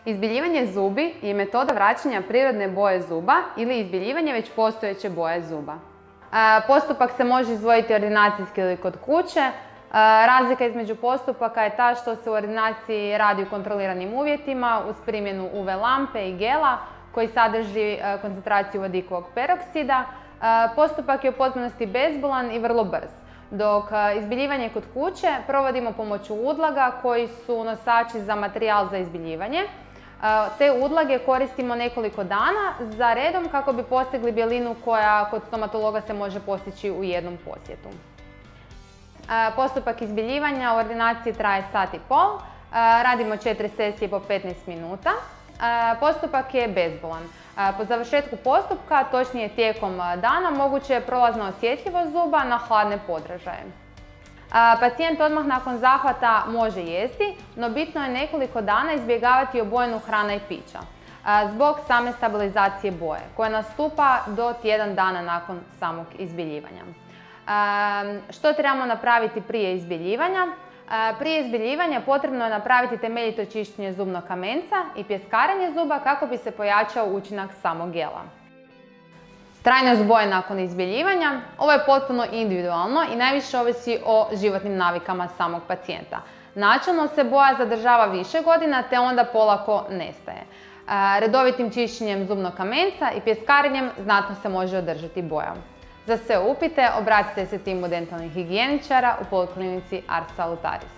Izbiljivanje zubi je metoda vraćanja prirodne boje zuba ili izbiljivanje već postojeće boje zuba. Postupak se može izvoditi ordinacijski ili kod kuće. Razlika između postupaka je ta što se u ordinaciji radi u kontroliranim uvjetima uz primjenu UV lampe i gela koji sadrži koncentraciju vodikovog peroksida. Postupak je u potpunosti bezbolan i vrlo brz, dok izbiljivanje kod kuće provodimo pomoću udlaga koji su nosači za materijal za izbiljivanje. Te udlage koristimo nekoliko dana za redom kako bi postigli bjelinu koja kod stomatologa se može postići u jednom posjetu. Postupak izbiljivanja u ordinaciji traje sat i pol. Radimo 4 sesije po 15 minuta. Postupak je bezbolan. Po završetku postupka, točnije tijekom dana, moguće je prolazna osjetljivost zuba na hladne podražaje. Pacijent odmah nakon zahvata može jesti, no bitno je nekoliko dana izbjegavati obojenu hrana i pića zbog same stabilizacije boje koja nastupa do tjedan dana nakon samog izbiljivanja. Što trebamo napraviti prije izbiljivanja? Prije izbiljivanja potrebno je napraviti temeljito čišćenje zubnog kamenca i pjeskarenje zuba kako bi se pojačao učinak samog gela. Trajnost boje nakon izbiljivanja. Ovo je potpuno individualno i najviše ovisi o životnim navikama samog pacijenta. Načelno se boja zadržava više godina te onda polako nestaje. Redovitim čišćenjem zubnog kamenca i pjeskarenjem znatno se može održati boja. Za sve upite obratite se timu dentalnih higijeničara u Poliklinici Ars Salutaris.